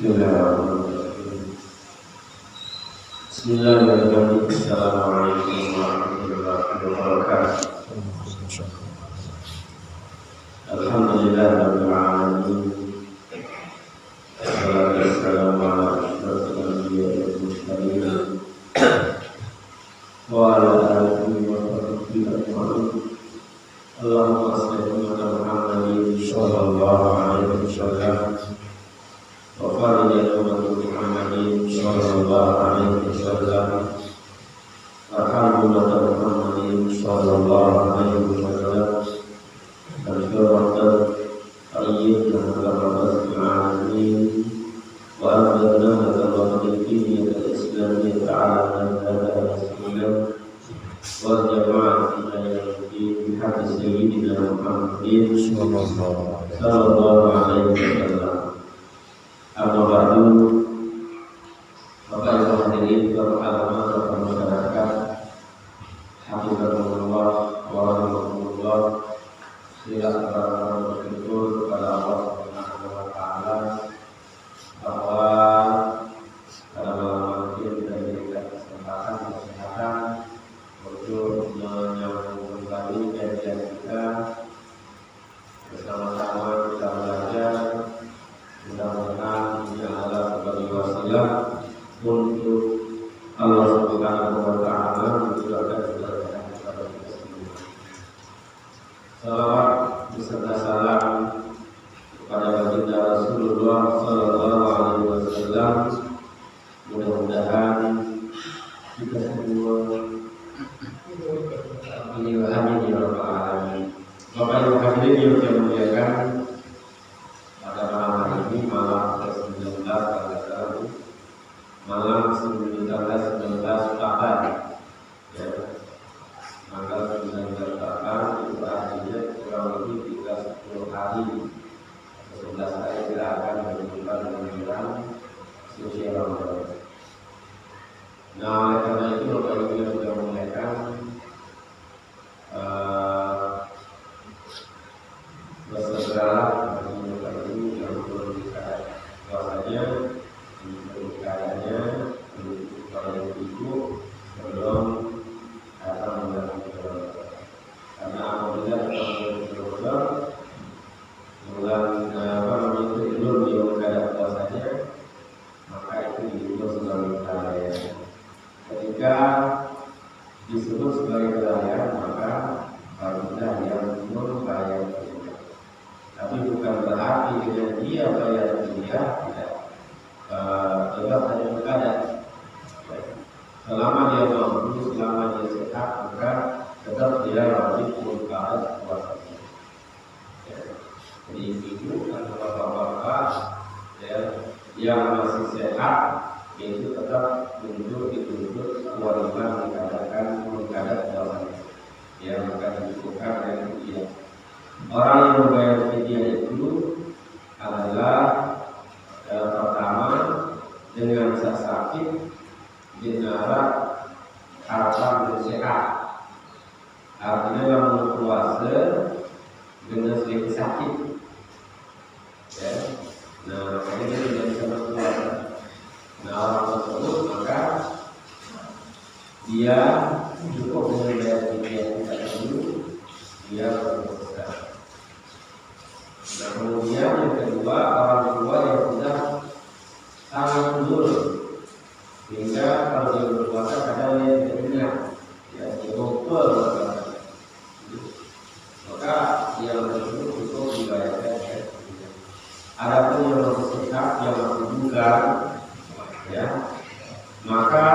Bismillahirrahmanirrahim. Bismillahirrahmanirrahim. Assalamualaikum warahmatullahi wabarakatuh. Alhamdulillahirabbil alamin. Wassalatu wassalamu ala asyrofil anbiya'i wal mursalin wa ala alihi wa sahbihi ajma'in. Allahumma shalli ala Muhammadin sallallahu alaihi wasallam wa farij Muhammadin sallallahu alaihi wasallam Alhamdulillah Muhammadin sallallahu alaihi wasallam al-Qur'an al-Ayyid al-Alamin wa abdana al-Qadidin al-Islamiyya ta'ala al-Islam wa jama'at al-Din hadis Sayyidina Muhammadin sallallahu alaihi wasallam. Amma ba'du, Bapak Ibu hadirin beragama serta masyarakat, hafizahumullah wa rahmatullah. Silakan bersyukur kepada Allah Subhanahu wa taala bahwa pada malam ini kita diberikan kesempatan kesehatan untuk menyambung kembali kajian kita bersama-sama kita belajar. Mudah-mudahan ini adalah sebagai wasilah untuk Allah Subhanahu wa taala menjadikan kebaikan kepada kita semua. Salawat beserta salam kepada baginda Rasulullah sallallahu alaihi wasallam. Mudah-mudahan kita semua menyuarakan di rabbal alamin. Bapak Ibu hadirin yang saya muliakan, pada malam hari ini malam ke-19 malam 19 Sya'ban, ya, tanggal 19 Sya'ban itu artinya kurang lebih 10 hari atau 11 hari kita akan berjumpa dengan bulan suci Ramadan. Nah, oleh karena itu Bapak Ibu yang sudah memuliakan, bersegeralah bahwasanya keadaannya kalau itu belum datang bulan Ramadan. Karena apabila bulan itu belum dia keadaan puasanya, maka itu disebut sebagai kelalaian. Ketika disebut sebagai kelalaian, maka harusnya yang belum bayar. Tapi bukan berarti dengan dia bayar dia tidak tetap hanya berkadar. Selama dia mampu, selama dia sehat, maka tetap dia wajib berkadar puasa. Jadi ibu atau bapak-bapak yang masih sehat itu tetap dituntut kewajiban dikatakan berkadar puasa. Yang akan dibutuhkan dengan dia. Orang yang membayar fidyah itu adalah pertama dengan sakit, jenazah, harta bersehat. Artinya yang berpuasa dengan sedikit sakit, ya. Nah, ini dia tidak bisa berpuasa. Nah, orang tersebut maka dia cukup dengan bayar fidyah kita dulu, dia berpuasa. Nah, kemudian yang kedua, orang tua yang sudah sangat mundur sehingga kalau dia berpuasa kadang dia tidak ingat, ya, dia lupa, maka dia tersebut cukup dibayarkan. Adapun yang masih sehat, yang masih bugar, ya, maka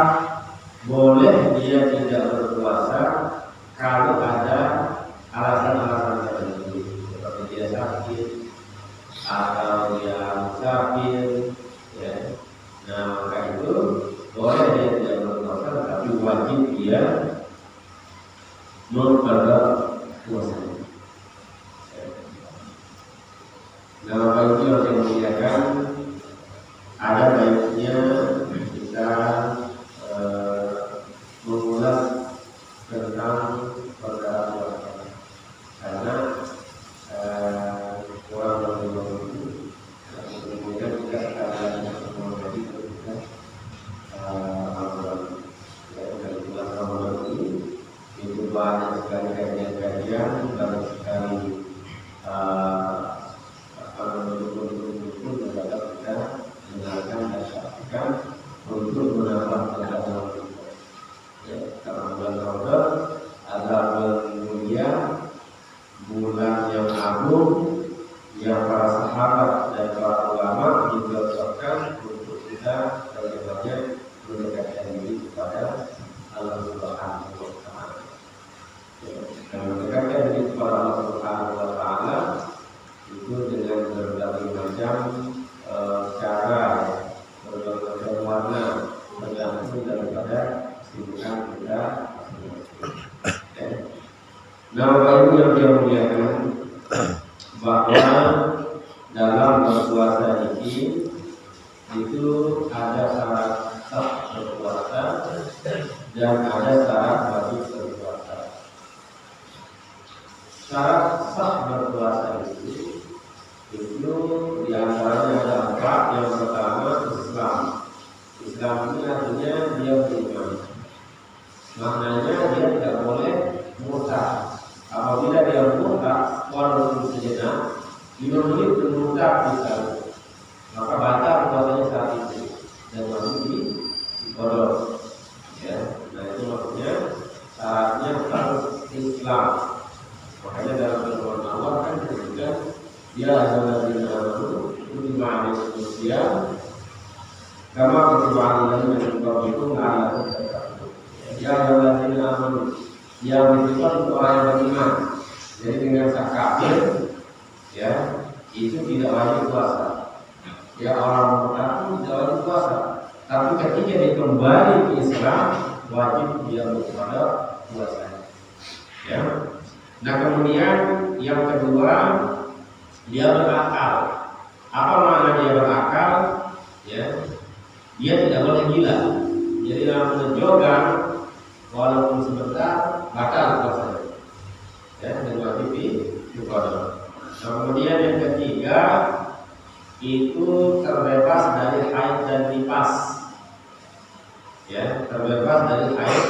boleh dia tidak berpuasa kalau ada alasan-alasan tertentu, seperti dia sakit atau dia musafir, ya. Nah, maka itu boleh dia tidak berpuasa, tapi wajib dia memperoleh puasanya. Nah, maka itu yang saya muliakan, ada baiknya kita mengulas tentang perkara puasa, karena kurang lebih kemudian kita sekali bulan yang agung yang para sahabat dan para ulama juga ucapkan untuk kita bagaimana mendekatkan diri kepada Allah Subhanahu wa Ta'ala. Dan mendekatkan diri kepada Allah Subhanahu wa Ta'ala itu dengan berbagai macam cara, berbagai macam warna, tergantung daripada kesibukan kita. Nah, Bapak Ibu yang dimuliakan, bahwa dalam berpuasa ini itu ada syarat sah berpuasa dan ada syarat wajib berpuasa. Syarat sah berpuasa itu diantaranya ada 4. Yang pertama Islam. Islam ini artinya dia beriman. Maknanya dia tidak boleh murtad. Apabila dia murtad walaupun sejenak, 5 menit bermurtad misalnya, maka batal puasanya saat itu dan wajib diqodho. Ya, nah itu maksudnya syaratnya harus Islam. Makanya dalam firman Allah kan disebutkan ya ayyuhalladzina amanu kutiba alaikumus shiyam kama kutiba alal ladzina min qablikum la'allakum tattaqun. Ya ayyuhalladzina amanu, yang disebut orang yang beriman. Jadi dengan sah kafir, ya itu tidak wajib puasa. Ya orang murtad tidak wajib puasa. Tapi ketika dia kembali ke Islam, wajib dia berpuasa puasanya. Ya. Nah kemudian yang kedua, dia berakal. Apa makna dia berakal? Ya, dia tidak boleh gila. Jadi dalam menjogan walaupun sebentar batal puasanya. Ya, dan wajib diqodho. Nah, kemudian yang ketiga itu terbebas dari haid dan nifas. Ya, terbebas dari haid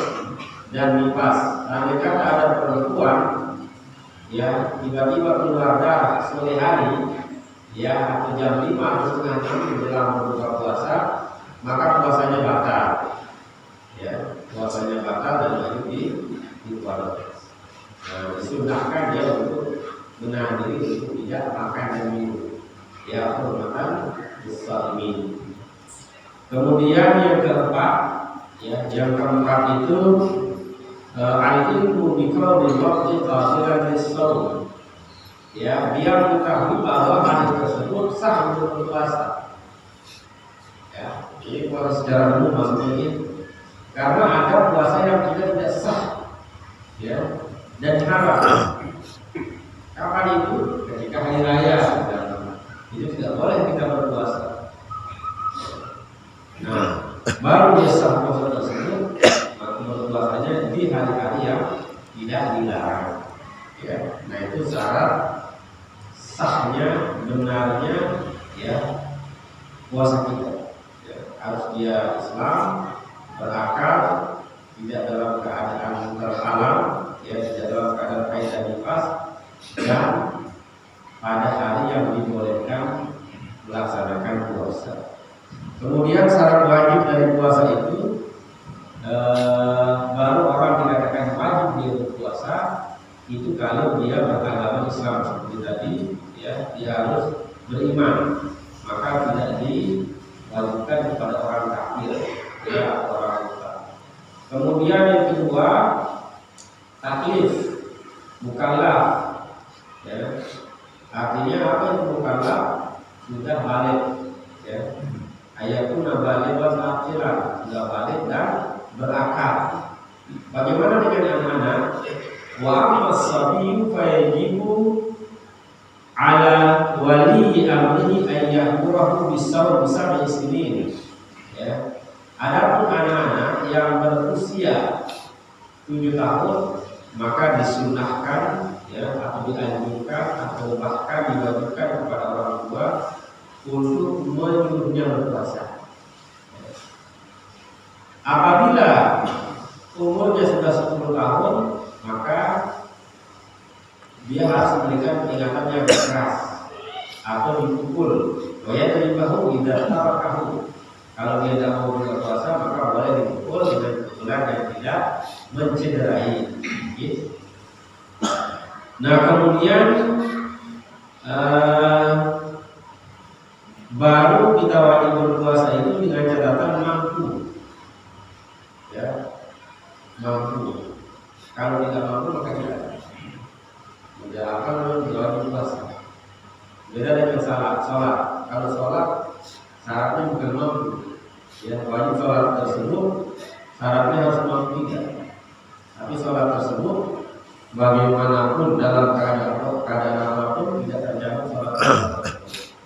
dan nifas. Andai kata ada perempuan ya tiba-tiba keluar darah sore hari, ya atau jam 5 atau setengah 6 menjelang berbuka puasa, maka puasanya batal. Ya, puasanya batal dan wajib diqodho. Nah, disunahkan dia untuk menahan diri untuk tidak makan dan minum. Ya, hormatan shaimin. Kemudian yang keempat, ya, yang keempat itu al-ilmu biqauli waqti qasiran lis-shaum. Ya, dia mengetahui bahwa hari tersebut sah untuk berpuasa. Ya, ini puasa secara umum maksudnya itu. Karena ada puasa yang tidak sah. Ya, dan haram. Kapan itu? Ketika hari raya. Itu tidak boleh kita berpuasa. Nah, baru dia sah puasa tersebut, maka berpuasanya di hari-hari yang tidak dilarang. Ya, nah itu syarat sahnya, benarnya, ya puasa kita. Ya, harus dia Islam, berakal, tidak dalam keadaan terhalang, ya tidak dalam keadaan haid dan nifas, dan pada hari yang dibolehkan melaksanakan puasa. Kemudian syarat wajib dari puasa itu baru orang dikatakan wajib dia berpuasa itu kalau dia beragama Islam seperti tadi, ya dia harus beriman, maka tidak diwajibkan kepada orang kafir, ya orang murtad. Kemudian yang kedua taklif, mukallaf. Ya. Artinya apa itu mukallaf? Sudah balik, ya. Ayatuna balighan akhiran, sudah balik dan berakal. Bagaimana dengan anak-anak? Wa amma as-sabiyyu fa yajibu ala wali amrihi an ya'murahu bis-sawm sab'i sinin. Ya. Adapun anak-anak yang berusia 7 tahun maka disunahkan, ya, atau dianjurkan atau bahkan diwajibkan kepada orang tua untuk menyuruhnya berpuasa. Apabila umurnya sudah 10 tahun, maka dia harus memberikan peringatan yang keras atau dipukul. Waya dari bahu tidak tahu. Kalau dia tidak mau berpuasa, maka boleh dipukul dengan pukulan yang tidak mencederai. Nah kemudian baru kita wajib berpuasa itu dengan catatan mampu, ya, mampu. Kalau tidak mampu maka tidak. Tidak akan wajib puasa. Beda dengan sholat. Kalau sholat syaratnya bukan mampu, ya, wajib sholat tersebut syaratnya harus mampu tidak. Tapi sholat tersebut bagaimanapun dalam keadaan apapun tidak terjamin sholat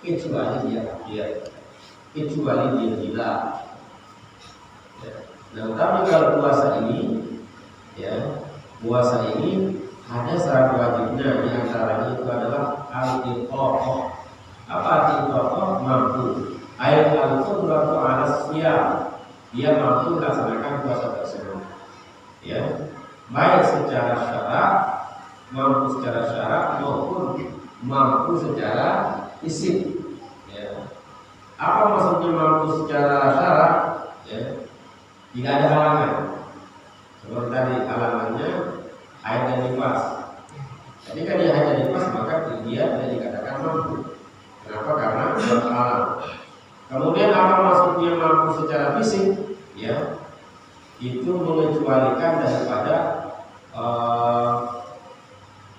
kecuali dia gila. Ya. Nah, tapi kalau puasa ini, ya, puasa ini ada syarat wajibnya, di antaranya itu adalah al-iqaqah. Apa arti iqaqah? Mampu. Ayat al-qudratu 'ala siyam. Dia mampu melaksanakan puasa tersebut. Ya. Baik secara syarat, mampu secara syarat maupun mampu secara fisik. Ya. Apa maksudnya mampu secara syarat? Ya. Tidak ada halangan. Seperti tadi halangannya haid dan nifas. Jadi kan dia haid dan nifas maka dia tidak dikatakan mampu. Kenapa? Karena berhalang. Kemudian apa maksudnya mampu secara fisik? Ya, itu mengecualikan daripada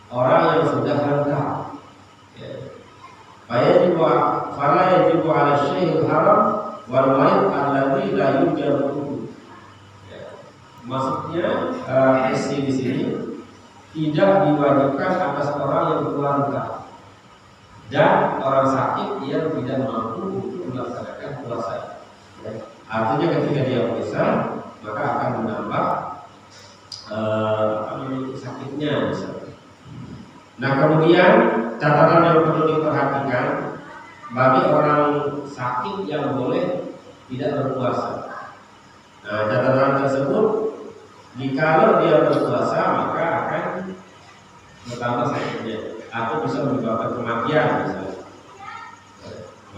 orang yang sudah lengkap. Ya. Fala yajibu 'ala syai'il haram wal marid alladzi la yujabu. Ya. Maksudnya di sini tidak diwajibkan atas orang yang lengkap dan orang sakit yang tidak mampu untuk melaksanakan puasa. Ya. Artinya ketika dia puasa maka akan menambah sakitnya misalnya. Nah kemudian catatan yang perlu diperhatikan bagi orang sakit yang boleh tidak berpuasa. Nah catatan tersebut, jika dia berpuasa maka akan bertambah sakitnya atau bisa menyebabkan kematian misalnya.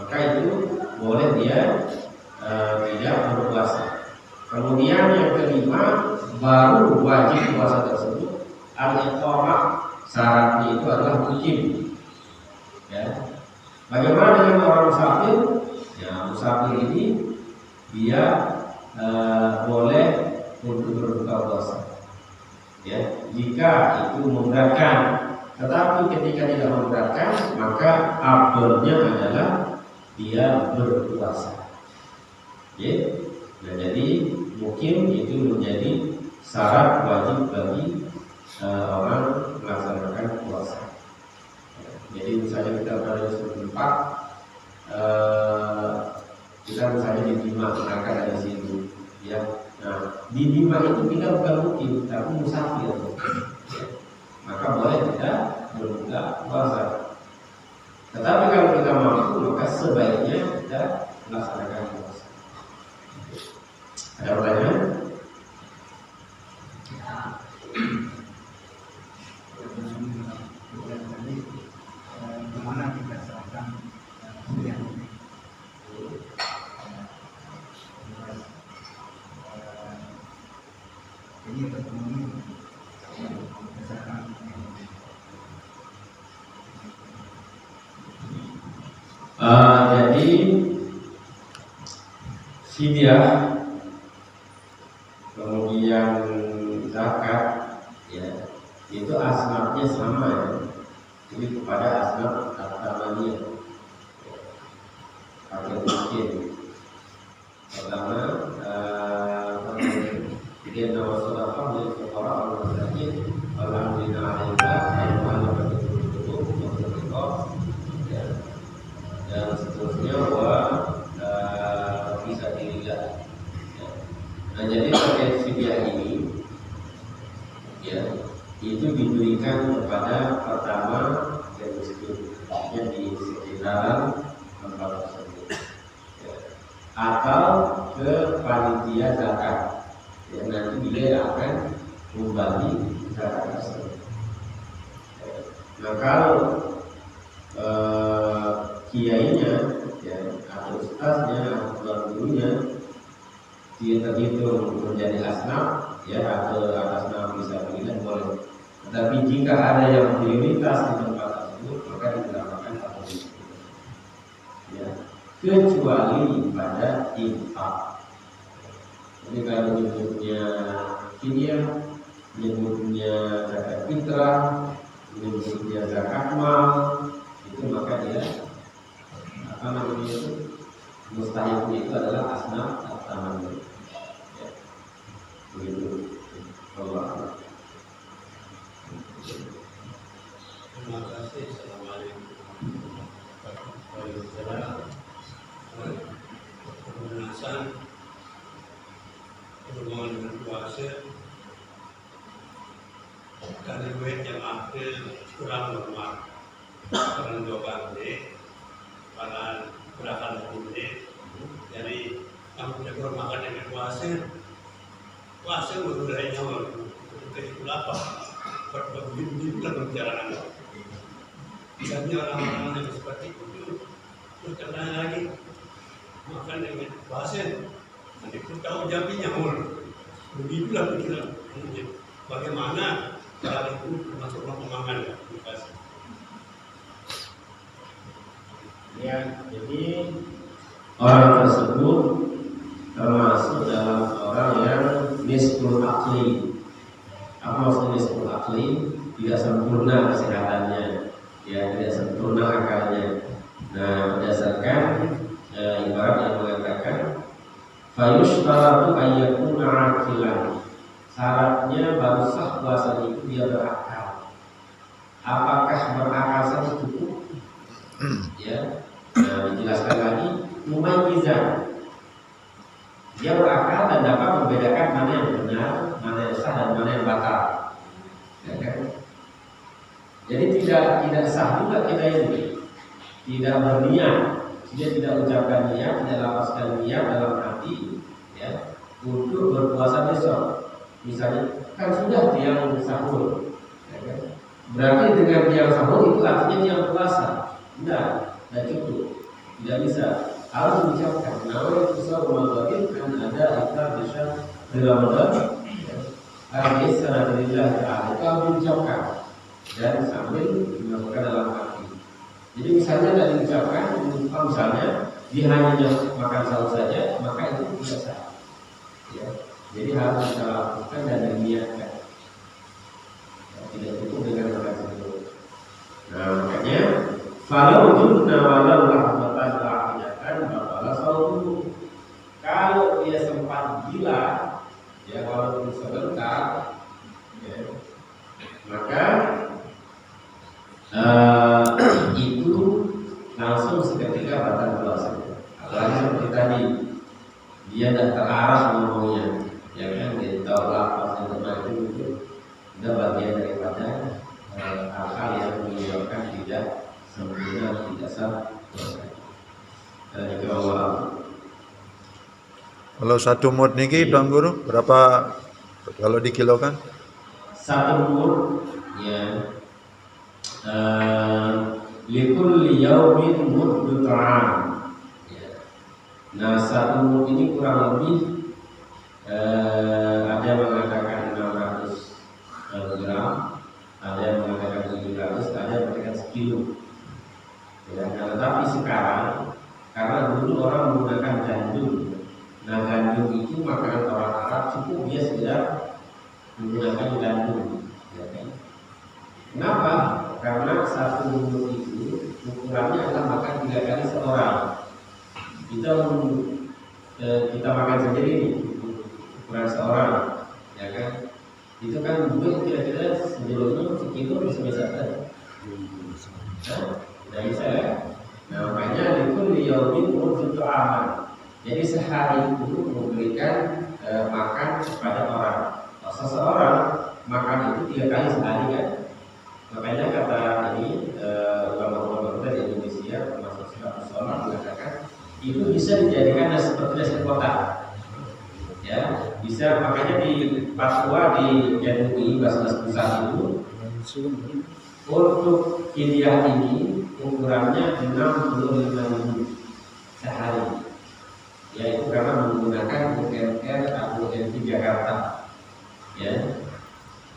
Maka itu boleh dia tidak berpuasa. Kemudian yang kelima, baru wajib puasa tersebut al-iqamah, syaratnya itu adalah mukim. Ya. Bagaimana dengan orang musafir? Ya, musafir ini dia boleh untuk berbuka puasa. Ya, jika itu memberatkan. Tetapi ketika tidak memberatkan, maka afdalnya adalah dia berpuasa. Ya. Nah, jadi mungkin itu menjadi syarat wajib bagi orang melaksanakan puasa. Jadi misalnya kita berada di suatu tempat, kita misalnya di Bima, berangkat dari situ, ya. Nah, di Bima itu kita bukan mukim, tapi musafir. Maka boleh kita berbuka puasa. Tetapi kalau kita mampu, maka sebaiknya kita melaksanakan puasa. Ada pertanyaan? Bagaimana kita serahkan yang ini terpenuhi berdasarkan jadi fidyah kemudian zakat, ya, itu asnafnya sama, ya. Jadi kepada asnaf at-tamaniyah, fakir miskin. Pertama, dia nama sedekah dari fuqara al-masakin, alhamdulillah alaika, al-mu'allafati qulubuhum, ya, dan seterusnya bisa dilihat. Nah, jadi terkait fidyah ini, ya, itu diberikan kepada pertama yang miskinnya di sekitaran tempat tersebut, ya, atau ke panitia zakat, ya, nanti dia akan membagi zakat tersebut. Nah kalau kiainya, ya, atau ustaznya atau gurunya dia terhitung menjadi asnaf, ya, atau atas nama bisa bilang boleh. Tetapi jika ada yang prioritas di tempat tersebut, maka diutamakan satu itu. Ya, kecuali pada infak. Jadi kalau menyebutnya fidyah, menyebutnya zakat fitrah, menyebutnya zakat mal, itu maka dia apa namanya itu mustahilnya itu adalah asnaf at-tamanni. Ya, begitu. Allah. Terima kasih. Assalamualaikum warahmatullahi wabarakatuh. Pelunasan berhubungan dengan puasa karena duit yang ambil kurang normal, kurang 2 kali, karena gerakan ini, jadi kamu tidak makan dengan puasa mengurangi nyawa, itu lapar. Begitu perjalanan. Misalnya orang-orang yang seperti itu berkenaan lagi makan dengan pasien, nanti pun tahu jampinya mul. Begitulah pikiran. Bagaimana cara itu masuk pemahaman? Terima kasih. Ya, jadi orang tersebut termasuk dalam orang yang nisbul akli. Apa maksudnya nisbul akli? Tidak sempurna kesehatannya, ya, tidak sempurna akalnya. Nah, berdasarkan ibarat yang mengatakan fayushtaratu ayyakuna aqilan. Syaratnya baru sah puasa itu dia berakal. Apakah berakal saja cukup? Ya, nah, dijelaskan lagi mumayyizan. Dia berakal dan dapat membedakan mana yang benar, mana yang sah dan mana yang batal. Ya, kan? Jadi tidak sah juga kita ini. Tidak berniat, dia tidak ucapkan niat, tidak lapaskan niat dalam hati, ya, untuk berpuasa besok. Misalnya, kan sudah dia sahur, ya, kan? Berarti dengan dia sahur itu artinya dia puasa. Tidak cukup, tidak bisa. Harus diucapkan. Nawaitu shaum Ramadan kan ada iftar bisa di Ramadan. Artinya sanadillah ta'ala. Kalau diucapkan dan sambil dimasukkan dalam hati. Jadi misalnya tidak diucapkan, misalnya dia hanya makan sahur saja, maka itu tidak sah. Ya. Jadi harus kita lakukan dan diniatkan. Ya, tidak cukup dengan makan sahur. Nah, makanya falau junna walau rahmatan wa'idatan bapala sahur. Kalau dia sempat gila, ya walaupun sebentar, ya, maka itu langsung seketika batal puasa. Apalagi seperti tadi, dia tidak terarah ngomongnya, ya kan? Dia tahu lapas yang termaju itu sudah bagian daripada hal-hal yang menyebabkan tidak sempurna, tidak sah puasa. Dan itu Allah. Kalau satu mud niki Tuan Guru berapa kalau dikilokan? Satu mud ya likulli yaumin muddu ta'am. Ya. Nah, satu mud ini kurang lebih ada yang mengatakan 600 gram, ada yang mengatakan 700, ada yang mengatakan sekilo. Ya, nah, tetapi sekarang karena dulu orang menggunakan gandum. Nah, gandum itu makanan orang Arab, cukup dia sudah menggunakan gandum. Ya, kan? Kenapa? Karena satu mud itu ukurannya adalah makan 3 kali seorang. Kita makan sendiri nih, ukuran seorang, ya kan? Itu kan mungkin kira-kira sebelumnya sekilo bisa kan? Tidak bisa ya. Nah, makanya itu liyaumin muddu aman. Jadi sehari itu memberikan makan kepada orang. Seseorang makan itu 3 kali sehari kan. Makanya kata ini ulama-ulama kita di Indonesia termasuk Syekh Sholat mengatakan itu bisa dijadikan seperti nasi kotak. Ya, bisa, makanya di Papua di MUI Basnas Pusat itu untuk fidyah ini ukurannya 65.000 sehari. Yaitu karena menggunakan UMR atau UMT Jakarta. Ya.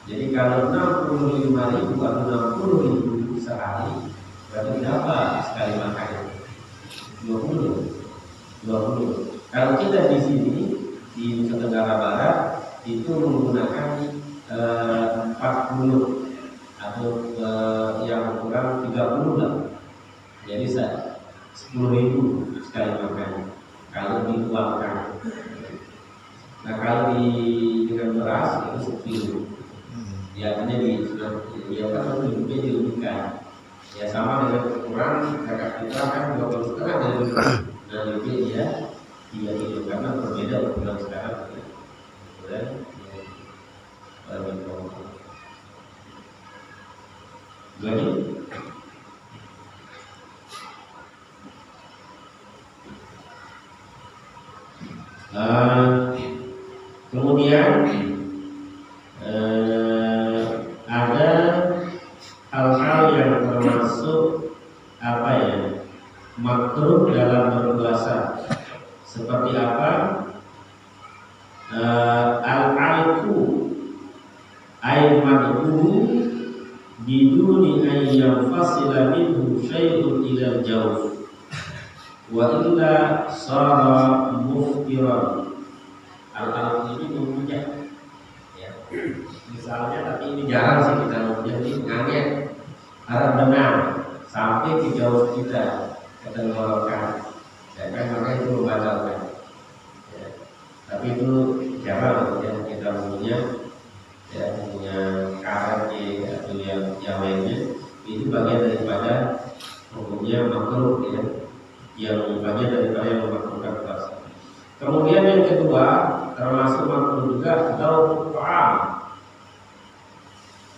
Jadi kalau 65.000 atau 60.000 sehari, berarti berapa sekali makan? 20. Kalau kita di sini di Nusa Tenggara Barat itu menggunakan 40 atau yang kurang 30 lah. Jadi 10.000 sekali makan kalau dituangkan. Nah kalau dengan beras itu 10. Ya artinya dia kan hidupnya dilebihkan. Ya sama dengan ukuran zakat fitrah kan 20,5 dari nah lebih dia hidup karena berbeda ukuran sekarang. Kemudian lagi kemudian ada hal-hal yang termasuk apa ya makruh dalam berpuasa seperti apa? Al-alku aymadhu biduni ayyam fasila minhu syai'un ila jawf wa illa sara muftiran. Al-alku ini memuja ya. Misalnya, tapi ini jarang sih kita memuja, ini nganget harap benar sampai ke jauh kita tenggorokan ya kan, maka itu membatalkan ya. Tapi itu jarang ya kita punya ya, punya karet atau yang lainnya. Itu bagian daripada hukumnya makruh ya, yang bagian daripada yang memakruhkan puasa. Kemudian yang kedua termasuk makruh juga atau ta'am,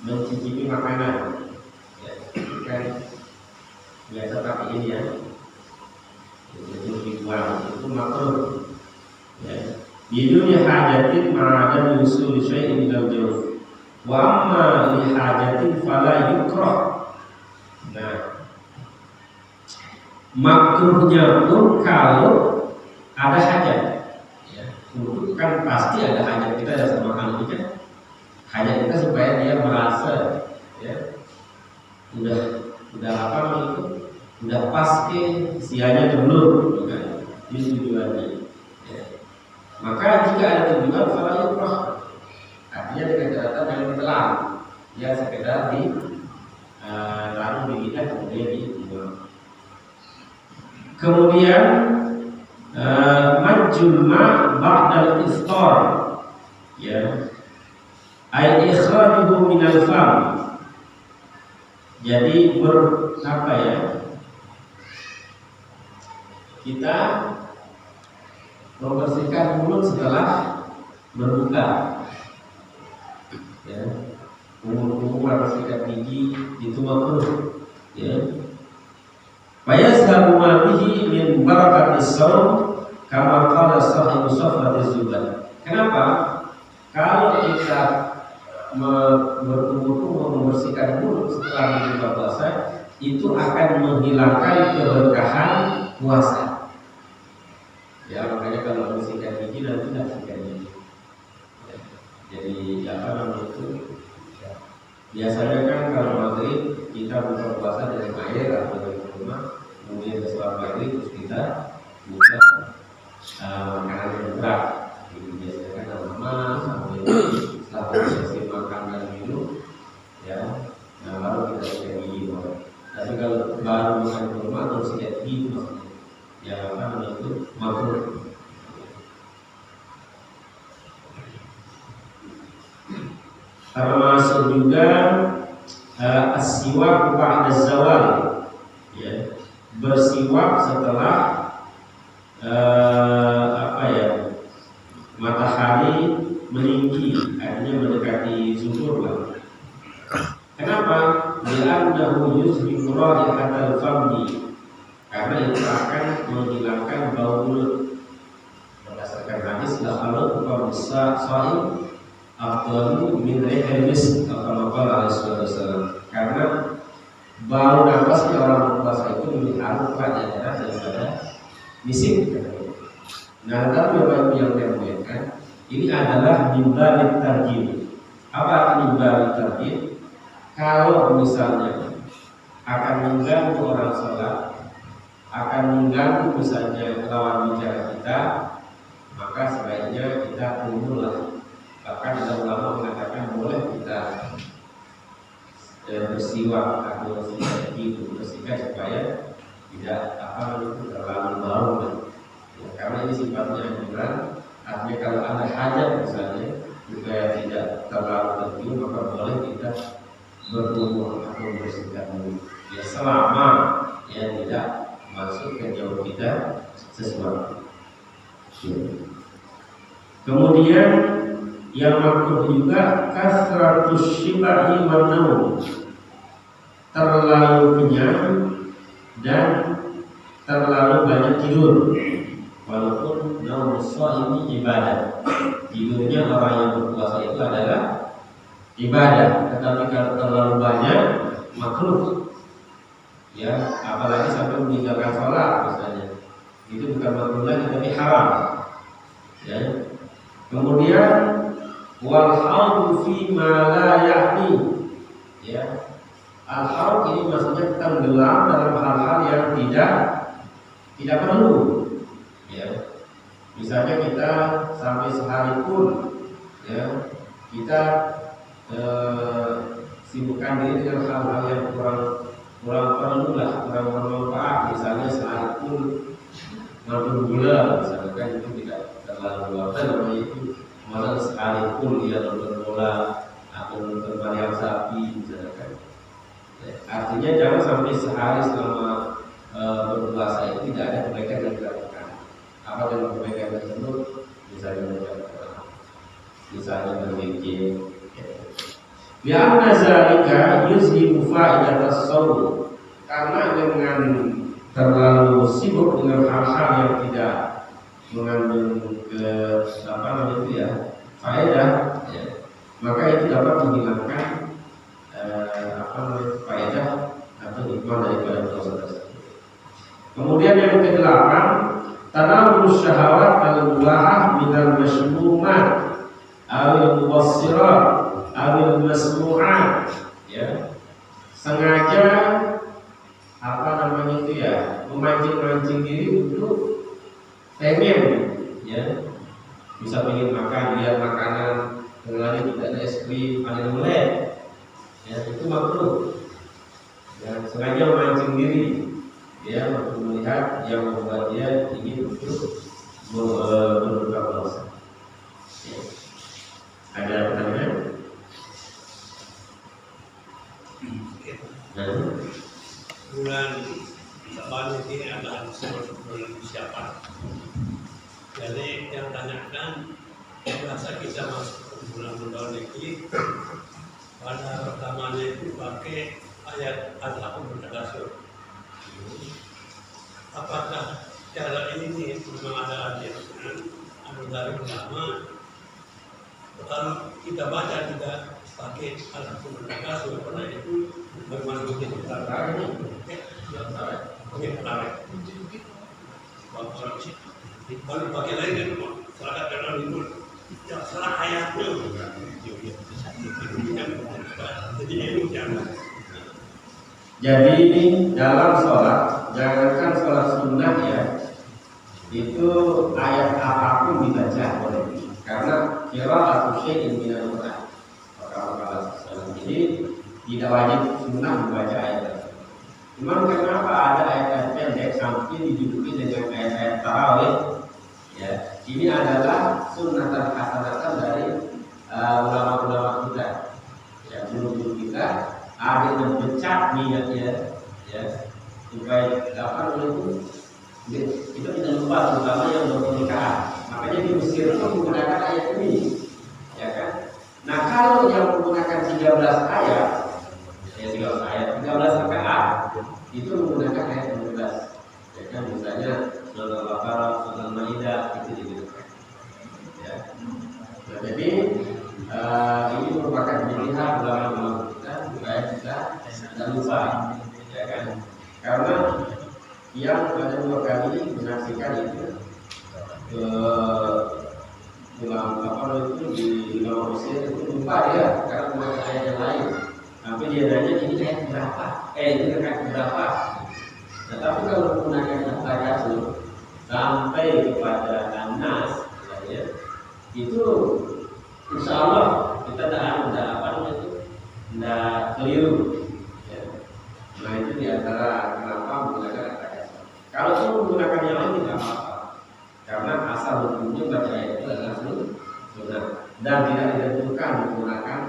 mencicipi makanan ya, kan biasa pakai ini ya, itu ritual itu makruh ya. Bidunya hajatin ma'adan usul syai'in minal jawf wa amma li hajatin fala yukrah. Nah, makruhnya pun kalau ada hajat ya, itu kan pasti ada hajat kita ya sama makan ini kan, hajat kita supaya dia merasa ya udah apa itu udah pas ke sianya dulu bukan ini tujuannya ya. Maka jika ada tujuan fala yukrah, artinya dengan catatan yang ditelan ya, sekedar di lalu di lidah kemudian dibuang. Kemudian majma ba'dal iftar ya, ay ikhrajuhu minal fam. Jadi apa ya, kita membersihkan mulut setelah berbuka ya, umum-umum sikat gigi itu makruh ya. Fayazhabu ma bihi min barakatis shaum kama qala sahibu safatiz zubat. Kenapa? Kalau kita berkumur-kumur membersihkan mulut setelah berbuka puasa, itu akan menghilangkan keberkahan puasa. Ya makanya kalau membersihkan gigi nanti tidak sikat gigi. Ya, jadi apa namanya itu? Ya. Biasanya kan kalau maghrib kita buka puasa dengan air atau dari rumah, kemudian setelah maghrib terus kita buka makanan yang berat. Jadi biasanya kan lama sampai setelah selesai makan dan minum, ya, nah baru kita sikat gigi. Tapi kalau baru makan di rumah terus sikat gigi maksudnya, ya apa namanya itu makruh. Termasuk juga as-siwak ba'da zawal ya, bersiwak setelah apa ya, matahari meninggi, artinya mendekati zuhur lah. Kenapa? Li'annahu yuzhibu ra'ihatal fammi, karena itu akan menghilangkan bau mulut. Berdasarkan hadis la khalu qawsa sha'im afdalu min rihil misk, kama qala Rasulullah SAW. Karena bau napasnya orang berpuasa itu lebih harum daripada misik. Nah, tapi Bapak Ibu yang dimuliakan, ini adalah mimbar tarjim, Apa arti bari tadi? Kalau misalnya akan mengganggu orang sholat, akan mengganggu misalnya lawan bicara kita, maka sebaiknya kita tunggulah. Bahkan ada ulama mengatakan boleh kita bersiwak atau bersikat itu, bersikat supaya tidak terlalu bau. Ya, karena ini sifatnya anjuran. Artinya kalau ada hajat misalnya supaya tidak terlalu tercium, maka boleh kita berwudu atau bersikat dulu. Ya selama ya tidak masuk ke jauh kita sesuatu. Kemudian yang makruh juga kasratus syibahi wan naum, terlalu kenyang dan terlalu banyak tidur. Walaupun naum shaimi ibadah, tidurnya orang yang berpuasa itu adalah ibadah, tetapi kalau terlalu banyak makruh. Ya, apalagi sampai meninggalkan sholat misalnya, itu bukan makruh lagi tapi haram. Ya. Kemudian wal haud fi ma la ya'ni. Ya. Al haud ini maksudnya tenggelam dalam hal-hal yang tidak perlu. Ya. Misalnya kita sampai sehari pun ya, kita sibukkan diri dengan hal-hal yang kurang perlu lah, kurang bermanfaat. Misalnya sehari pun nonton bola, misalnya kan itu tidak terlalu apa namanya itu, malah sekali pun dia nonton bola atau nonton wayang sapi, misalnya kan. Artinya jangan sampai sehari selama berpuasa itu tidak ada kebaikan yang dilakukan. Apa dengan kebaikan tersebut? Misalnya menjaga, misalnya berzikir. Bi'anna zalika yuzhibu fa'idatas shaum, karena dengan terlalu sibuk dengan hal-hal yang tidak mengandung faedah, ya, maka itu dapat menghilangkan faedah atau hikmah daripada puasa tersebut. Kemudian yang ke-8, tanawwus syahawat al-mubahah minal mashmumat awil mubassirat awil masmu'at, ya, sengaja memancing diri untuk pengen, ya, bisa pengen makan, lihat makanan dengan tidak ada es krim, ada mulai, ya, itu makruh. Ya, sengaja memancing diri, ya, untuk melihat yang membuat dia ingin untuk berbuka puasa. Ya. Ada pertanyaan? Bulan Syaban ini adalah bulan siapa? Jadi yang tanyakan, masa kita masuk bulan-bulan ini pada pertamanya itu pakai ayat Al-Haqqul Mutakasir. Apakah cara ini memang ada ajaran dari ulama? Kalau kita baca tidak pakai Al-Haqqul Mutakasir, karena itu bagaimana kita tarik? Kalau pakai lain kan salah dalam itu salah ayatnya. Jadi dalam sholat, jangankan sholat sunnah ya, itu ayat apapun dibaca boleh, karena qira'atu syai'in minal Qur'an. Jadi tidak wajib sunnah membaca ayat. Cuman kenapa ada ayat-ayat pendek sampai diduduki dengan ayat-ayat tarawih? Ya, ini adalah sunnatan hasanatan dari ulama-ulama kita. Ya, menurut kita ada yang mencat niatnya, ya, supaya dapat itu kita tidak lupa, terutama yang berpernikahan. Makanya di Mesir itu menggunakan ayat ini, ya kan? Nah, kalau yang menggunakan 13 ayat, ya 13 ayat, 13 rakaat, itu menggunakan ayat 12. Ya kan, misalnya surah Al-Baqarah, surah Al-Maidah, itu digunakan. Ya. Nah, jadi ini merupakan pilihan ulama kita supaya kita tidak lupa, ya kan? Karena yang pada 2 kali menyaksikan itu ulama apa itu di ulama Mesir itu lupa dia karena membaca ayat yang lain. Tapi dia nanya ini ayat berapa? Ini ayat berapa? Nah, tapi kalau menggunakan at-takatsur sampai kepada An-Nas, ya, itu insya Allah kita tidak keliru. Ya. Nah itu diantara kenapa menggunakan at-takatsur. Kalau itu menggunakan yang lain tidak apa-apa, karena asal hukumnya baca ayat itu adalah sunnah dan tidak ditentukan menggunakan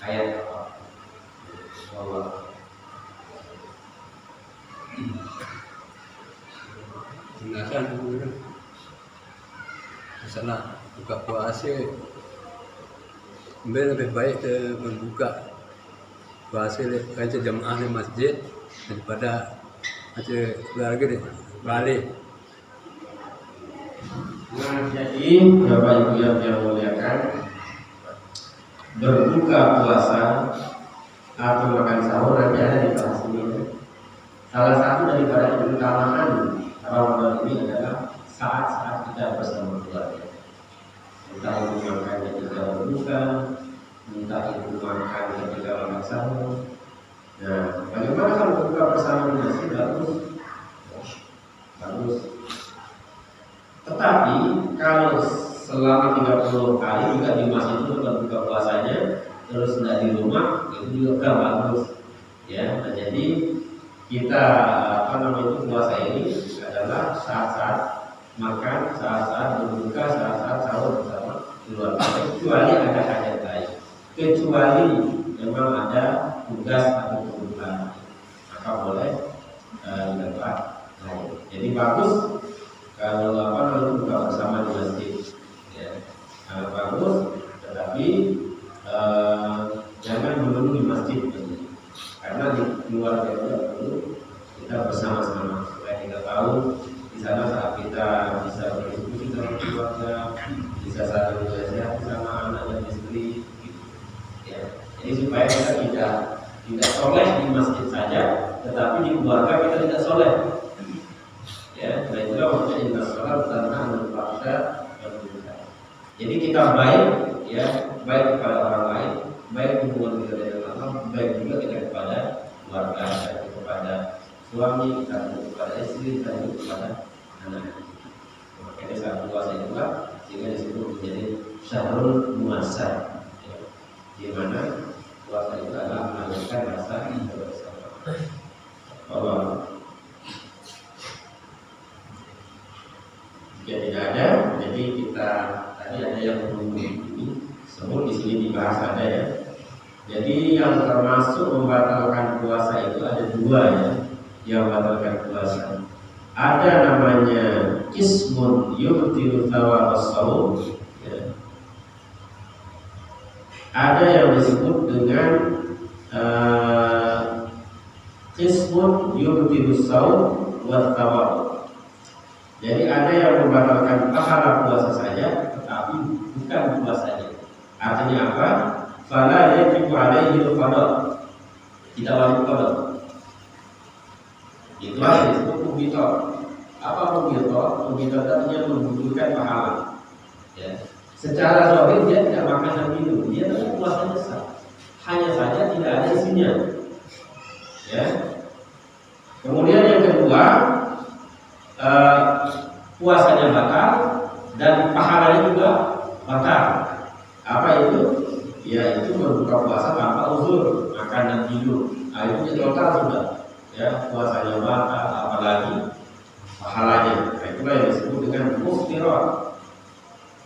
ayat apa. Allah. Tindakan dulu masalah buka puasa lebih baik membuka puasa baca jamaah di masjid daripada baca keluarga di balik. Nah, jadi Bapak Ibu yang muliakan, berbuka puasa atau makan sahur nanti ada di kelas ini. Salah satu daripada keutamaan Ramadan ini adalah saat-saat kita bersama keluarga. Entah itu makan ketika berbuka, entah itu makan ketika makan sahur. Nah, bagaimana kalau berbuka bersama di masjid? Bagus. Tetapi kalau selama 30 hari juga di masjid itu berbuka puasanya, terus tidak di rumah, itu juga bagus. Ya, nah, jadi kita puasa ini adalah saat-saat makan, saat-saat berbuka, saat-saat sahur bersama keluarga. Kecuali ada hajat lain, kecuali memang ada tugas atau kebutuhan, maka boleh di tempat lain. Jadi bagus kalau buka bersama di masjid, ya, bagus. Tetapi jangan melulu di masjid, karena di keluarga juga perlu kita bersama-sama supaya kita tahu di sana saat kita bisa berdiskusi dengan keluarga, bisa saling belajar bersama anak dan istri, gitu. Ya. Jadi supaya kita tidak soleh di masjid saja, tetapi di keluarga kita tidak soleh. Ya, nah itulah maksudnya inna sholat tanha 'anil fahsya wal munkar. Jadi kita baik, ya, baik kepada orang lain, baik hubungan kita dengan Allah, baik juga kita kepada keluarga, baik kepada suami, kita kepada istri, kita kepada anak. Makanya saat puasa itulah sehingga disebut menjadi syahrul muasar, ya, di mana puasa itu adalah melahirkan rasa kebersamaan. Allah. Jika tidak ada, jadi kita tadi ada yang menunggu ini, sebut di sini dibahas ada ya. Jadi yang termasuk membatalkan puasa itu ada dua ya, yang membatalkan puasa. Ada namanya ismun yubtilu thawab as-shaum. Ya. Ada yang disebut dengan ismun yubtilu shaum wa thawab. Jadi ada yang membatalkan pahala puasa saja, tetapi bukan puasanya. Artinya apa? Fala yajibu alaihi al-qada. Tidak wajib qada. Itu yang disebut mubiqah. Apa mubiqah? Mubiqah artinya membutuhkan pahala. Ya. Secara zahir dia tidak makan dan minum, dia tetap puasanya sah. Hanya saja tidak ada isinya. Ya. Kemudian yang kedua, puasanya batal dan pahalanya juga batal. Apa itu? Ya itu berbuka puasa tanpa uzur, makan dan tidur. Nah itu total sudah. Ya puasanya batal, apalagi pahalanya. Nah, itulah yang disebut dengan muftirat.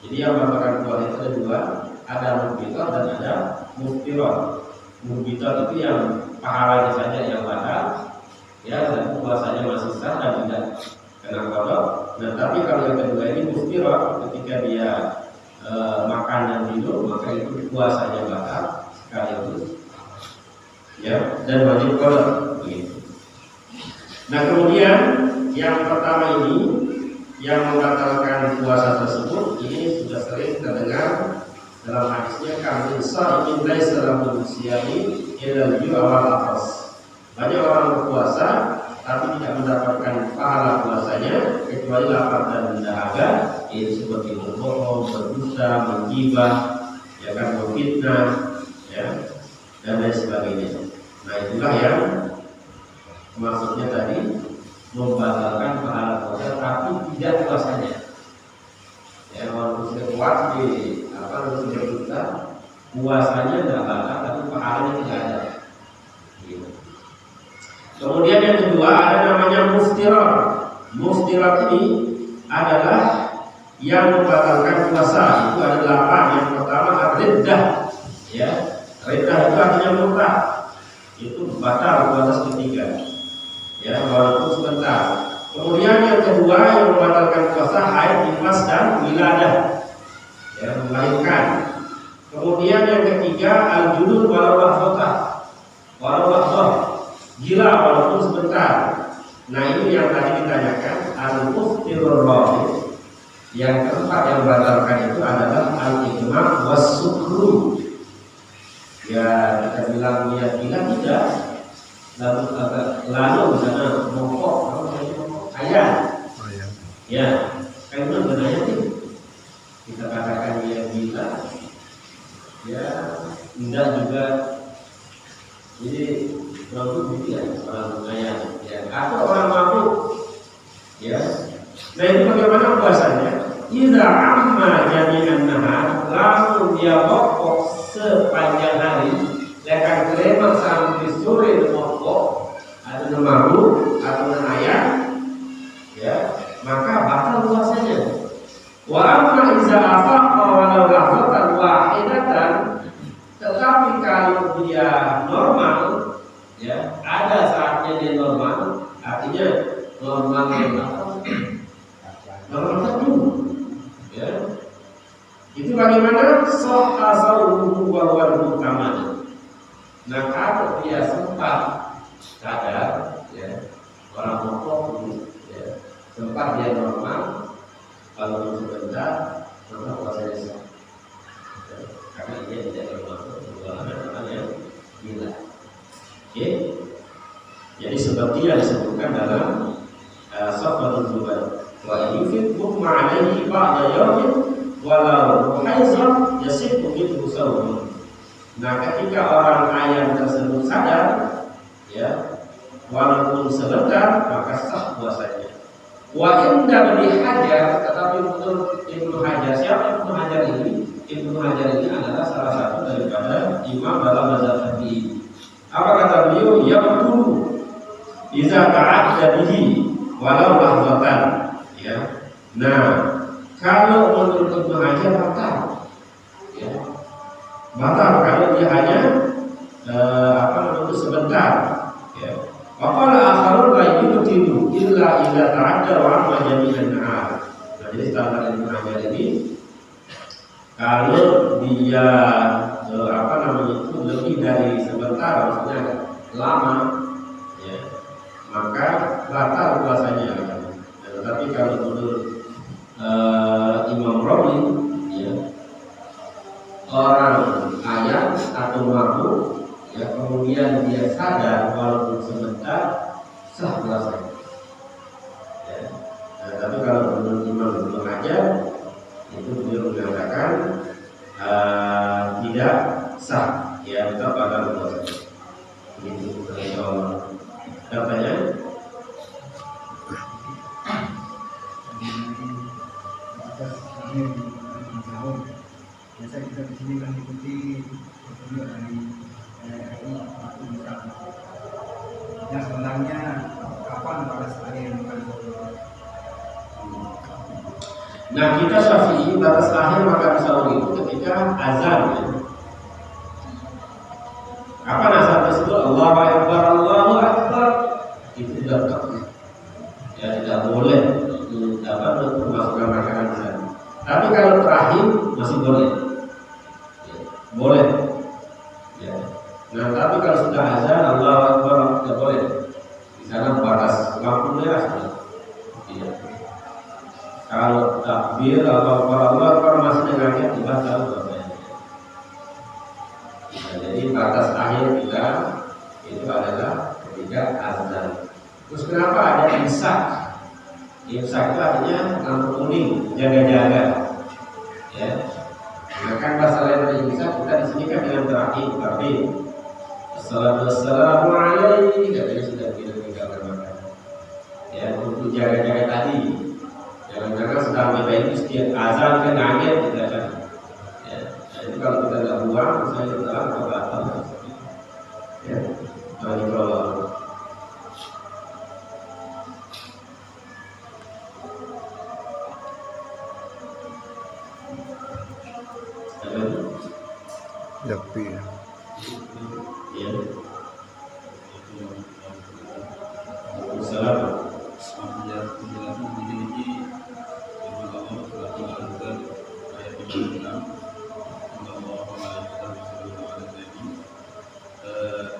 Jadi yang membatalkan puasa itu ada dua, ada muftirat dan ada muftirat. Muftirat itu yang pahalanya saja yang batal, ya, dan puasanya masih sah dan tidak kena qada. Nah, tapi kalau yang kedua ini muftirat, ketika dia makan dan tidur, maka itu puasanya batal sekaligus, ya, dan wajib qada. Begitu. Nah, kemudian yang pertama ini yang membatalkan puasa tersebut, ini sudah sering kita dengar dalam hadisnya, kami sa'imin laisa lahu siyami illa al-ju'a atas. Banyak orang berpuasa tapi tidak mendapatkan pahala puasanya kecuali lapar dan dahaga, yaitu seperti berbohong, berdusta, berdusta, menggibah, ya kan, memfitnah, ya, dan lain sebagainya. Nah itulah yang maksudnya tadi membatalkan pahala puasa tapi tidak puasanya. Ya walaupun sudah kuat di sudah berdusta, puasanya tidak batal tapi pahalanya tidak ada. Gitu. Kemudian yang kedua ada namanya muftirat. Muftirat ini adalah yang membatalkan puasa. Itu ada 8. Yang pertama riddah. Ya, riddah itu artinya murtad. Itu batal puasa ketiga. Ya, walaupun sebentar. Kemudian yang kedua yang membatalkan puasa haid, nifas dan wiladah. Ya, melahirkan. Kemudian yang ketiga al-junun walau lahzah. Walau lahzah. Gila walaupun sebentar. Nah ini yang tadi ditanyakan al-muftirur rabi. Yang keempat yang membatalkan itu adalah al-ijma' was-sukru. Ya kita bilang dia gila tidak. Lalu misalnya mongkok, ayam. Ya, kan itu benarnya sih. Kita katakan dia gila. Ya, tidak juga. Jadi orang itu ya orang kaya, ya, atau orang mabuk, ya. Nah itu bagaimana puasanya? Idza amma jami'an nahar, lalu dia pokok sepanjang hari, lekan kelema sampai sore pokok, atau mabuk, atau ayam, ya, maka batal puasanya. Wa amma idza afaqa walau lahzatan wahidatan, tetapi kalau dia normal, ya ada saatnya dia normal, artinya normal satu, ya itu bagaimana soha sauhu wal mutamad. Nah kalau dia sempat sadar, ya orang mokok, ya sempat dia normal, kalau sebentar maka puasanya sah, ya, karena dia tidak termasuk golongan yang gila. Oke, jadi seperti yang disebutkan dalam Safatul Zubair, wa yufid hukma alaihi ba'da yawmin walau haizan yasifu minhu sawmun. Nah ketika orang ayam tersebut sadar, ya walaupun sebentar maka sah puasanya. Wa inda Ibnu Hajar, tetapi menurut Ibnu Hajar, siapa Ibnu Hajar ini? Ibnu Hajar ini adalah salah satu daripada imam dalam mazhab Syafi'i. Apa kata beliau? Yaqulu idza ta'adda bihi walau lahzatan. Ya. Nah, kalau menurut Ibnu Hajar batal. Ya. Batal kalau dia hanya sebentar. Ya. Wa qala akharun la yutilu illa idza ta'adda wa amma jami'an nahar. Nah, jadi standar Ibnu Hajar ini kalau dia itu lebih dari sebentar, maksudnya lama, ya, maka batal puasanya. Tetapi kalau menurut Imam Romli, ya, orang ayam atau mabuk, ya, kemudian dia sadar walaupun sebentar, sah puasanya. Ya. Nah, tapi kalau menurut Imam Ibnu Hajar, itu beliau mengatakan tidak sah, ya, tetap batal puasa. Begitu kalau katanya. Biasa kita di sini kan ikuti petunjuk dari RRI atau Ustaz. Yang sebenarnya kapan batas akhir makan sahur? Nah kita Syafi'i batas akhir makan sahur itu ketika azan, ya. Kapan azan tersebut? Allahu Akbar, Allahu Akbar, itu tidak, ya, tidak boleh dapat memasukkan makanan di sana. Tapi kalau terakhir masih boleh, ya, boleh. Ya. Nah tapi kalau sudah azan Allahu Akbar tidak boleh. Di sana batas lampu merah sudah. Ya. Kalau takbir Allahu Akbar masih dengannya tidak tahu bahasanya. Nah, jadi batas akhir kita itu adalah ketika azan. Terus kenapa ada imsak? Imsak itu artinya lampu kuning, jaga-jaga. Ya. Nah kan bahasa lain dari Indonesia kita di sini kan dengan terakhir tapi Assalamualaikum alaikum katanya sudah tidak meninggalkan makan. Ya untuk jaga-jaga tadi. Jangan-jangan sedang kita itu setiap azan kan ngaget kita kan. Ya, nah, itu kalau kita tidak buang, misalnya kita batal. Ya, jadi kalau Yakti. ya, Assalamualaikum.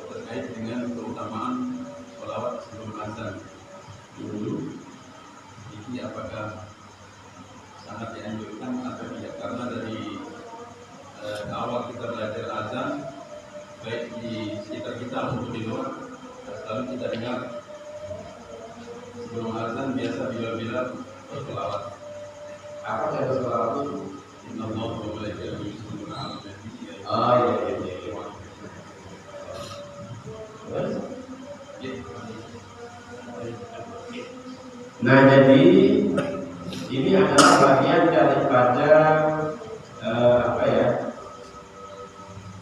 Terkait dengan keutamaan sholawat sebelum azan. Ini apakah sangat dianjurkan atau tidak? Karena dari awal kita belajar azan, baik di sekitar kita maupun di luar, selalu kita dengar sebelum azan biasa bila berselawat. Apa cara sholawat itu? Inna Allah wa malaikatahu yusholluna 'alan nabi. Oh iya. Nah jadi ini adalah bagian daripada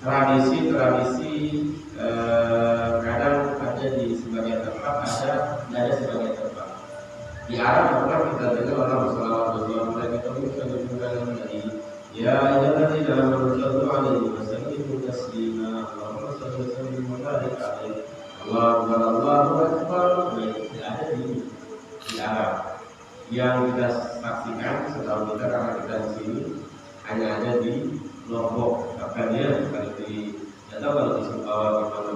tradisi kadang ada di sebagian tempat, ada sebagian tempat. Di Arab pernah kita dengar orang berselawat mereka itu menunjukkan dari ya ini dalam bersalawat alaihi wasallam taslima Allahumma shalli wa sallim wa barik alaihi Allahu akbar. Ada di Arab yang kita saksikan setahu kita karena kita di sini hanya ada di Lombok, bahkan dia kalau di tidak tahu kalau di Sumbawa gimana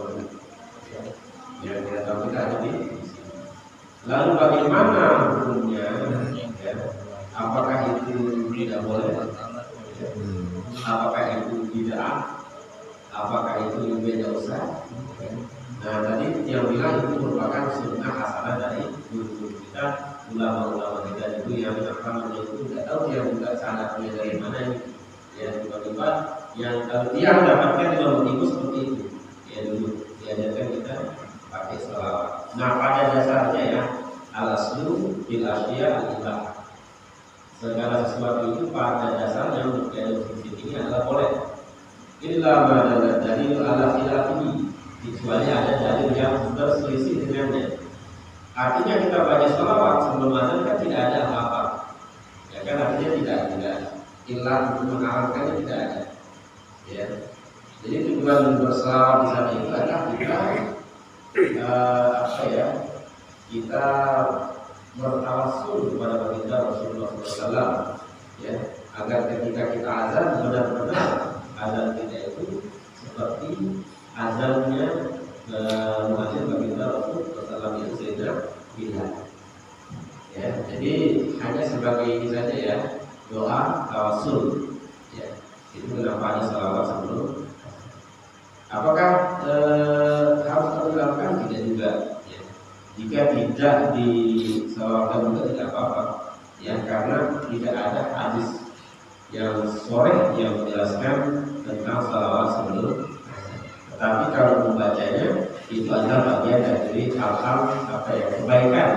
ya tidak tahu kita ada di sini. Lalu bagaimana hukumnya? Ya, apakah itu tidak boleh? Apakah itu bid'ah? Apakah itu beda usaha? Nah tadi yang bilang itu merupakan sunnah hasanah dari guru kita, ulama-ulama kita itu yang akan itu tidak tahu dia juga sanadnya dari mana ini. Ya tiba-tiba yang kalau dia mendapatkan juga begitu seperti itu. Ya dulu diajarkan kita pakai selawat. Nah pada dasarnya ya al-aslu bil asya al-ibah. Segala sesuatu itu pada dasarnya untuk yang ini adalah boleh. Illa ma dalil ala khilafihi, kecuali ada dalil yang berselisih dengannya. Artinya kita baca sholawat sebelum azan kan tidak ada apa-apa. Ya kan artinya tidak ilah untuk mengharamkannya tidak ada. Ya. Jadi tujuan berselawat di sana itu adalah kita bertawassul kepada baginda Rasulullah SAW, ya, agar ketika kita azan benar-benar azan kita itu seperti azannya muadzin baginda Rasulullah SAW itu Sayyidina Bilal. Ya, jadi hanya sebagai ini saja ya, doa tawassul. Ya, itu kenapa ada salawat sebelum. Apakah harus dilakukan? Tidak juga. Ya. Jika tidak disalawatkan juga tidak apa-apa. Ya, karena tidak ada hadis yang sharih yang menjelaskan tentang salawat sebelum. Tetapi kalau membacanya itu adalah bagian dari hal-hal kebaikan.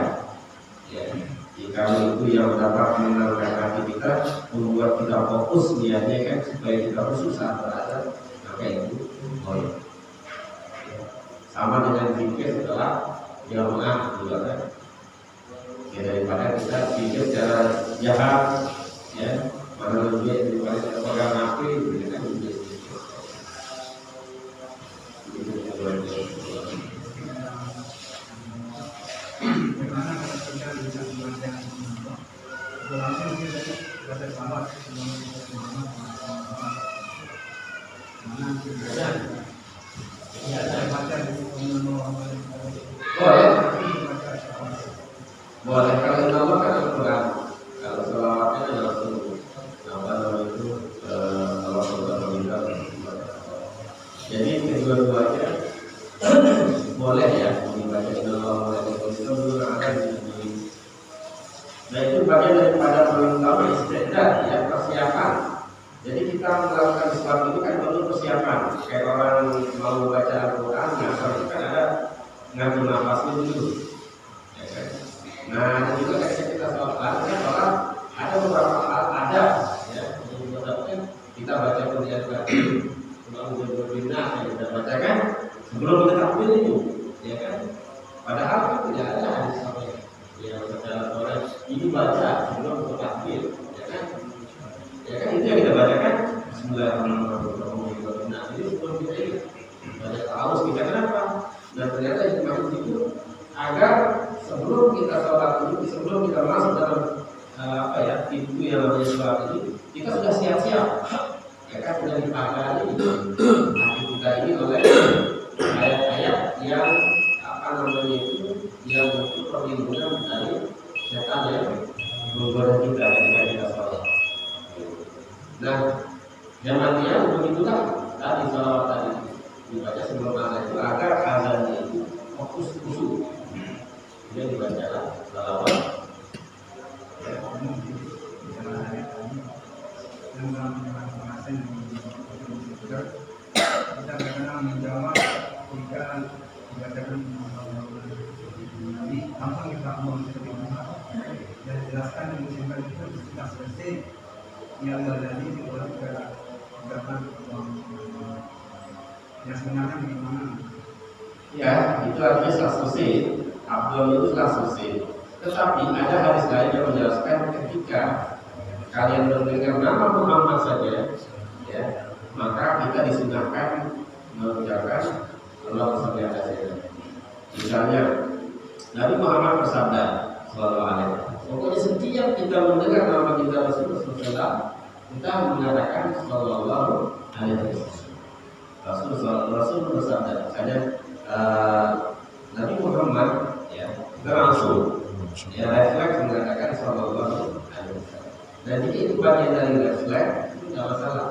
Ya. Jika itu yang dapat menenangkan hati kita, membuat kita fokus niatnya kan supaya kita khusus saat berazan, maka itu boleh. Sama dengan zikir setelah jamaah juga kan. Ya, daripada kita zikir secara jahat, ya mana lebih daripada kita pegang HP, itu kan lebih. Bagaimana kalau kita bisa membaca langsung kita baca salawat sebelum mana kita baca di boleh kalau nama kan Al-Quran. Kalau selawatnya langsung apa namanya itu kalau sudah meminta. Jadi kedua-duanya boleh ya membaca nama itu belum ada di. Nah itu bagian daripada perintah istidad ya, persiapan Jadi kita melakukan sesuatu itu kan perlu persiapan. Kayak orang mau baca Al-Quran, ngasal itu kan ada ngambil nafasnya dulu. Ya kan? Nah, dan juga ketika kita sholat, kan ada beberapa hal ada. Ya, jadi kan kita baca Quran tadi, udah berbina yang kita bacakan sebelum kita takbir itu, ya kan? Padahal kan tidak ada hadis yang secara Quran ini baca sebelum kita takbir, ya kan? Ya kan itu yang kita bacakan Bismillahirrahmanirrahim. Nah, jadi sebelum kita ini baca ta'awuz kita kenapa? Dan ternyata itu maksud itu agar sebelum kita sholat ini, sebelum kita masuk dalam pintu yang namanya sholat ini, kita sudah siap-siap. Ya kan sudah dipagari hati kita ini oleh ayat-ayat yang yang untuk perlindungan dari setan yang menggoda kita ketika kita sholat. Nah, zamannya begitulah tadi sholawat tadi dibaca sebelum azan itu agar azannya itu fokus khusyuk. Dia dibacalah sholawat. Kita kadang menjawab jika dibacakan Nabi langsung kita mau dan jelaskan di musim itu sudah selesai yang terjadi di dalam kegiatan yang sebenarnya bagaimana? Ya, itu artinya setelah selesai. Abdul itu setelah selesai. Tetapi ada hadis lain yang menjelaskan ketika kalian mendengar nama Muhammad saja, ya, maka kita disunahkan mengucapkan Allahumma shalli ala sayyidina. Misalnya Nabi Muhammad bersabda sallallahu alaihi wasallam, pokoknya setiap kita mendengar nama kita Rasulullah SAW, kita mengatakan sallallahu alaihi wasallam. Rasul bersabda, misalnya Nabi Muhammad, ya, kita langsung ya refleks mengatakan sallallahu alaihi wasallam. Dan jika itu bagian dari refleks, itu tidak masalah.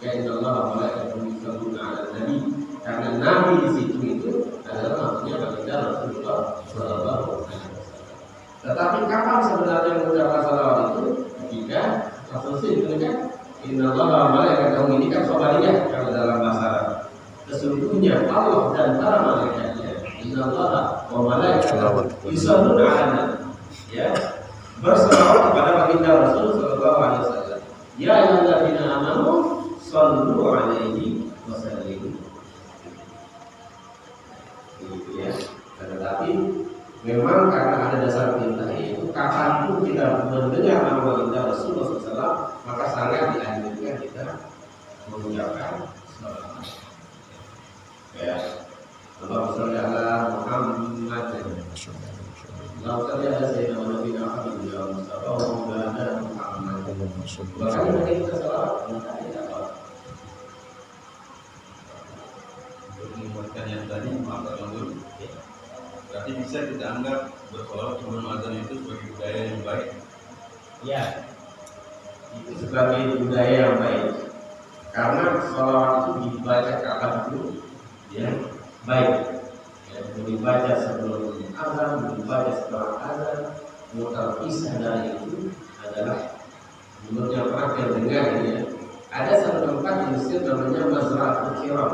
Ya Allah malaikatahu yusholluna 'alan nabi. Karena Nabi di situ itu adalah maksudnya baginda Rasulullah Sallallahu Alaihi Wasallam. Tetapi kapan sebenarnya mengucapkan salawat itu? Ketika Rasul itu kan Inna Allah malaikatahu ini kan sobaliyah kalau dalam bahasa Arab. Sesungguhnya Allah dan para malaikatnya Inna Allah wa malaikatahu yusholluna 'alan nabi. Ya, bersalawat kepada baginda Rasul Sallallahu Alaihi Wasallam. Ya ayyuhalladzina amanu shallu 'alaihi wa sallimu. Ya, tetapi memang karena ada dasar perintah yaitu kapanpun kita mendengar nama baginda Rasulullah SAW, maka sangat dianjurkan kita mengucapkan salawat. Ya, Allahumma shalli ala Muhammad. Allahumma shalli ala sayyidina wa nabiyina Muhammad Mustafa wa maulana Muhammad. Bahkan kita salawat menguatkan yang tadi, maka dulu berarti bisa kita anggap bersolawat sebelum azan itu sebagai budaya yang baik. Ya, itu sebagai budaya yang baik. Karena sholawat itu dibaca kapan itu, ya baik. Ya, dibaca sebelum azan, dibaca setelah azan. Mutar pisah dari itu adalah menurut yang pernah saya dengar ya. Ada satu tempat di Mesir namanya Mazra'atul Kiram.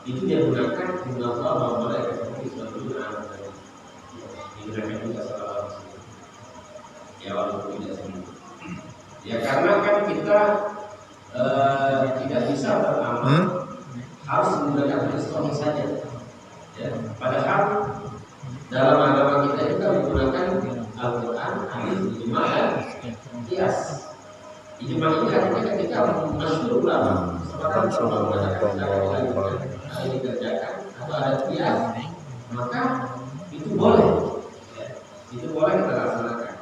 Itu dia gunakan Inna Allah wa malaikatahu yusholluna 'alan nabi. Digunakan juga salawat. Ya walaupun tidak semua. Ya karena kan kita tidak bisa beramal harus menggunakan historik saja. Ya, padahal dalam agama kita itu kan menggunakan Al-Quran, hadis, ijma' dan qiyas. Ijma' ini artinya ketika masyhur ulama sepakat menggunakan dikerjakan atau ada qiyas, maka itu boleh, ya, itu boleh kita laksanakan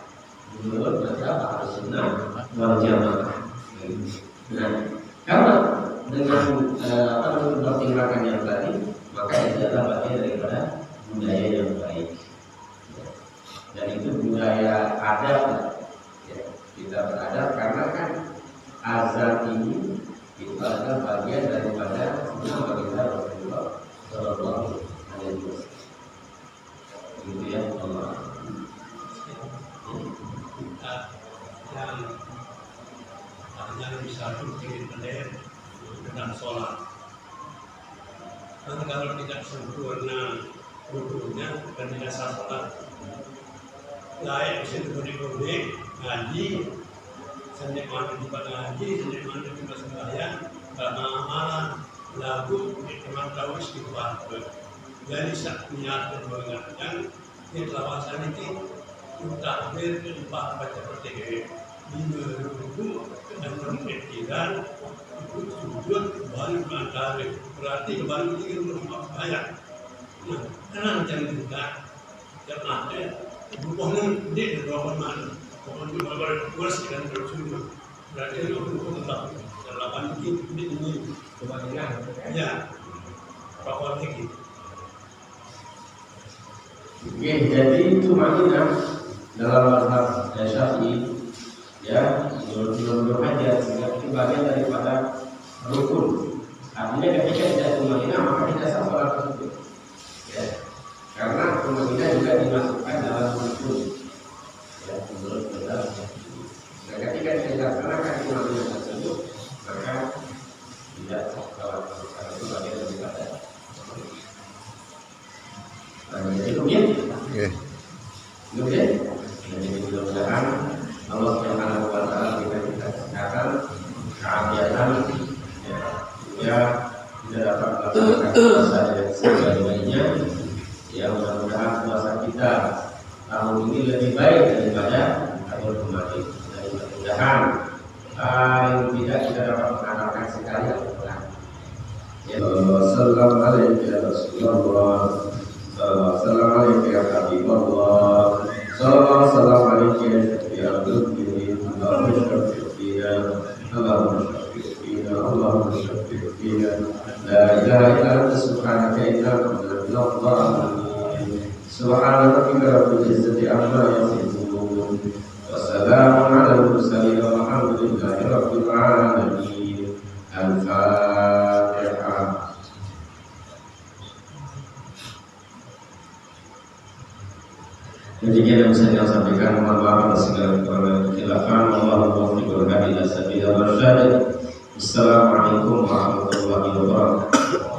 menurut mazhab Ahlussunnah wal Jamaah. Nah, karena dengan pertimbangan yang tadi, maka itu adalah bagian daripada budaya yang baik, ya. Dan itu budaya adat, ya. Kita beradab karena kan azan ini itu adalah bagian daripada sunnah baginda Rasulullah Sallallahu Alaihi Wasallam. Gitu ya Allah. Yang bisa kalau tidak sempurna rukunnya dan tidak sasaran layak bisa diberi ngaji sendiri mana juga ngaji sendiri mana juga sembahyang amalan lagu teman tahu istighfar jadi sak niat dan mengingatkan yang lawasan itu takbir empat baca pertigaan lima ruku dan berpikirkan itu sujud baru berantara berarti baru tiga rumah sembahyang nah tenang jangan juga jangan ada bukannya dia berapa mana bukan juga berkuas dan bersujud berarti itu tetap delapan ini kebanyakan ya pokoknya gitu. Oke, jadi itu maknanya dalam mazhab Syafi'i ya belum aja sehingga itu bagian daripada rukun. Artinya ketika tidak tumanina maka tidak sah salat tersebut. Ya, karena tumanina juga dimasukkan dalam rukun. Ya, menurut mazhab Syafi'i. Dan ketika tidak dilaksanakan tumanina tersebut maka tidak sah salat tersebut. Karena itu bagian daripada jadi mungkin, jadi mudah-mudahan Allah Subhanahu Wa Taala berikan kesehatan, keafiatan, ya tidak dapat melakukan puasa dan sebagainya. Ya mudah-mudahan puasa kita tahun ini lebih baik daripada tahun kemarin. Dan mudah-mudahan yang tidak kita dapat mengandalkan sekali Al-Quran. Ya, Assalamualaikum ya Rasulullah. Assalamualaikum ya Habibullah. Assalamualaikum ya Syafi'ul Mu'minin. Allahumma syafi'ina, Allahumma syafi'ina, Allahumma syafi'ina. La ilaha illa anta subhanaka inna kunna minadh dhalimin. Subhana rabbika rabbil izzati amma yasifun. Wassalamun 'alal mursalin walhamdulillahi rabbil alamin. Al-Fatihah. Demikian yang bisa saya sampaikan. Mohon maaf atas segala kekurangan khilafan. Allahumma waffiq wa hadi ila sabilir rasyad. Assalamualaikum warahmatullahi wabarakatuh.